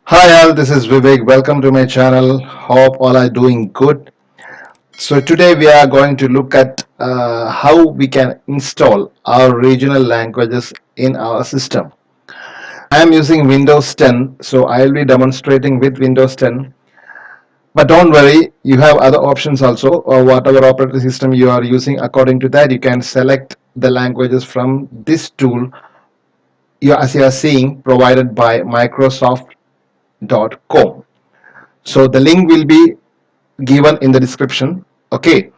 Hi all, this is Vivek. Welcome to my channel. Hope all are doing good. So today we are going to look at how we can install our regional languages in our system. I am using Windows 10, so I will be demonstrating with Windows 10. But don't worry, you have other options also, or whatever operating system you are using. According to that, you can select the languages from this tool as you are seeing provided by Microsoft.com. So the link will be given in the description. Okay.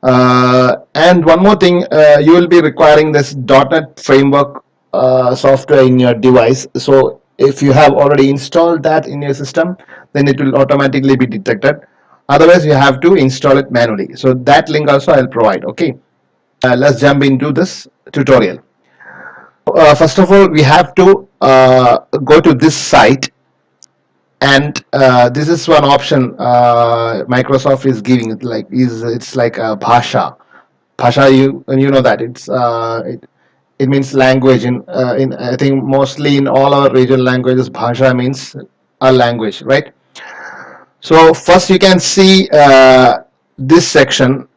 And one more thing, you will be requiring this .NET framework software in your device. So if you have already installed that in your system, then it will automatically be detected. Otherwise, you have to install it manually. So that link also I'll provide. Okay. Let's jump into this tutorial. First of all, we have to go to this site, and this is one option Microsoft is giving. It's like a bhasha. You know that it means language in I think mostly in all our regional languages. Bhasha means a language, right? So first you can see this section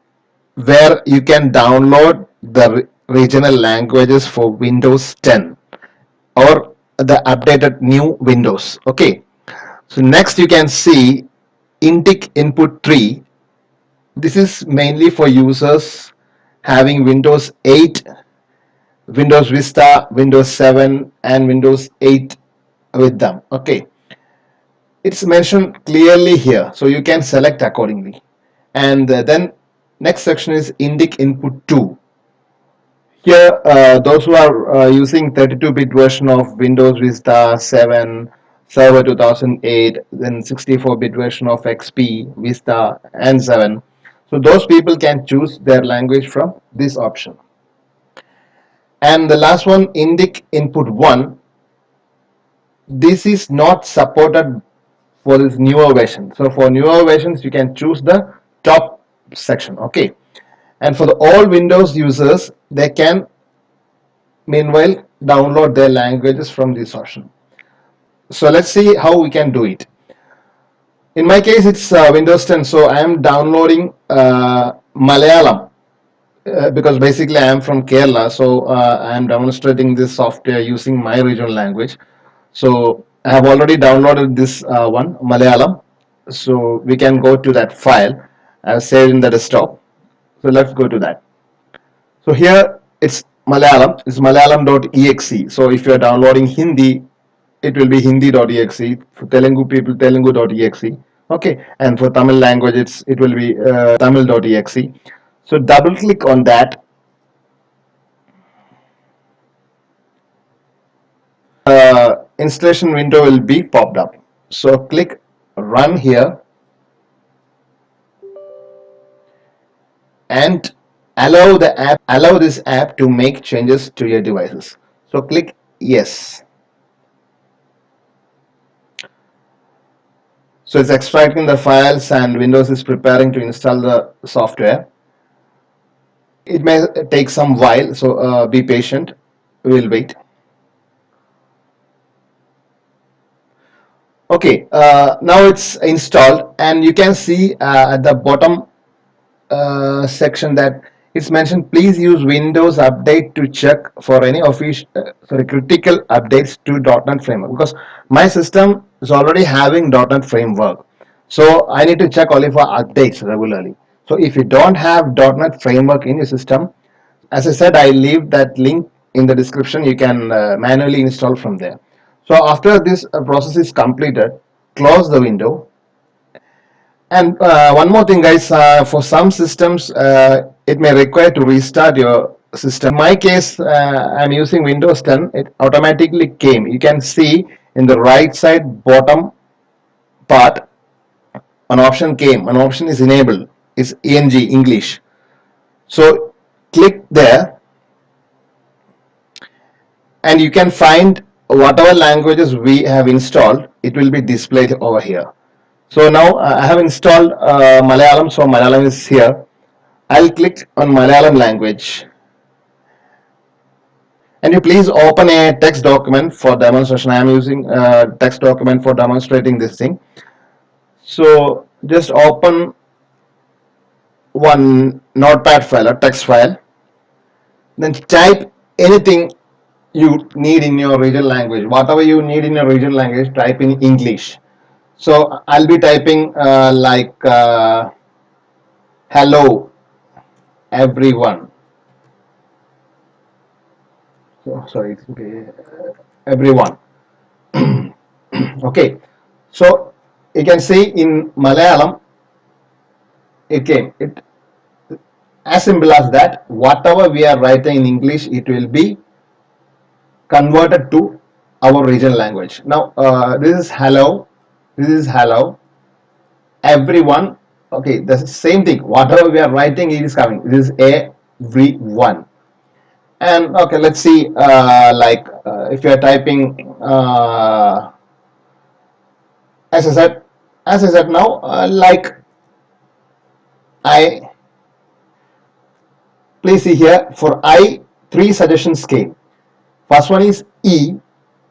where you can download the regional languages for Windows 10 or the updated new Windows. Okay. So next you can see Indic input 3. This is mainly for users having Windows 8, Windows Vista, Windows 7 and Windows 8 with them. Okay. It's mentioned clearly here, so you can select accordingly. And then next section is Indic input 2. Here, those who are using 32-bit version of Windows Vista 7, Server 2008, then 64-bit version of XP, Vista, and 7. So those people can choose their language from this option. And the last one, Indic Input 1, this is not supported for this newer version. So for newer versions, you can choose the top section. Okay. And for the all Windows users, they can meanwhile download their languages from this option. So let's see how we can do it. In my case, it's Windows 10, so I am downloading Malayalam because basically I am from Kerala, so I am demonstrating this software using my regional language. So I have already downloaded this one, Malayalam. So we can go to that file. I have saved in the desktop. So let's go to that. So here it's Malayalam, it's malayalam.exe. So if you are downloading Hindi, it will be hindi.exe. For Telugu people, telugu.exe. Okay, and for Tamil language, it will be tamil.exe. So double click on that. Installation window will be popped up. So click run here and allow this app to make changes to your devices. So click yes. So it's extracting the files and Windows is preparing to install the software. It may take some while, so be patient. We'll wait. Okay, now it's installed, and you can see at the bottom section that it's mentioned. Please use Windows Update to check for any critical updates to .NET Framework, because my system is already having .NET Framework, so I need to check only for updates regularly. So if you don't have .NET Framework in your system, as I said, I leave that link in the description. You can manually install from there. So after this process is completed, close the window. And one more thing, guys, for some systems, it may require to restart your system. In my case, I'm using Windows 10. It automatically came. You can see in the right side bottom part, an option came. An option is enabled. It's ENG, English. So click there and you can find whatever languages we have installed. It will be displayed over here. So now I have installed Malayalam, so Malayalam is here. I'll click on Malayalam language And you please open a text document for demonstration. I am using a text document for demonstrating this thing. So just open one notepad file, a text file, then type anything you need in your regional language. Whatever you need in your regional language, type in English. So I'll be typing hello everyone. So sorry, okay, everyone. Okay, so you can see in Malayalam it came. It as simple as that. Whatever we are writing in English, it will be converted to our regional language. Now this is hello. This is hello everyone. Okay, the same thing. Whatever we are writing, it is coming. This is everyone. And okay, let's see. If you are typing, as I said, now, I please see here for I three suggestions came. First one is E,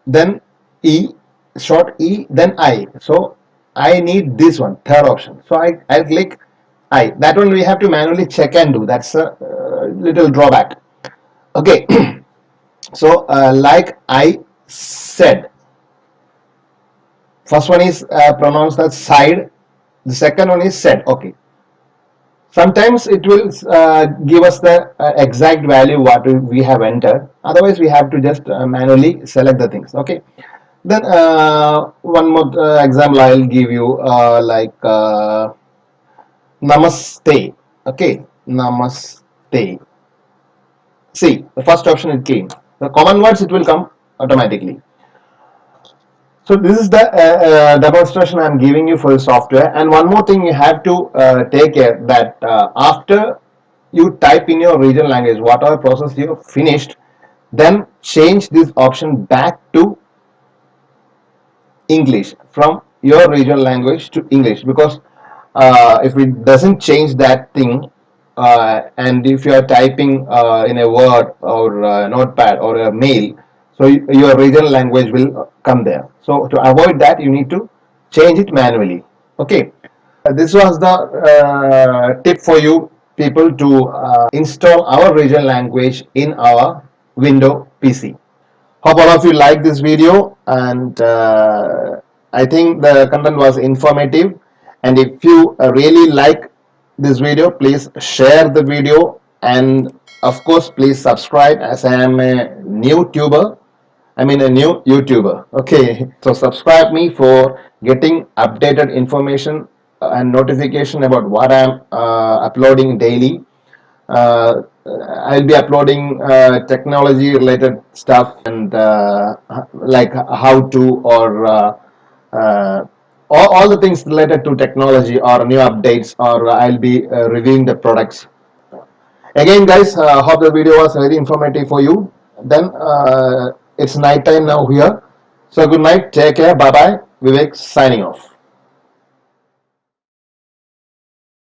then E, short E, then I. So I need this one, third option. So I'll click I. That one we have to manually check and do. That's a little drawback. Okay. So like I said, first one is pronounced as side. The second one is said. Okay. Sometimes it will give us the exact value what we have entered. Otherwise, we have to just manually select the things. Okay. Then one more example I'll give you namaste. Okay, namaste. See, the first option it came. The common words it will come automatically. So this is the demonstration I'm giving you for the software. And one more thing you have to take care that after you type in your regional language, whatever process you finished, then change this option back to English from your regional language to English, because if it doesn't change that thing, and if you are typing in a Word or Notepad or a mail, so your regional language will come there. So to avoid that, you need to change it manually. Okay, this was the tip for you people to install our regional language in our Windows PC. Hope all of you like this video, and I think the content was informative. And if you really like this video, please share the video, and of course please subscribe, as I am a new tuber. I mean a new YouTuber. Okay, so subscribe me for getting updated information and notification about what I'm uploading daily. uh, I'll be uploading technology related stuff, and like how to, or all the things related to technology or new updates, or I'll be reviewing the products. Again, guys, hope the video was very informative for you. Then it's night time now here. So good night, take care, bye bye. Vivek signing off.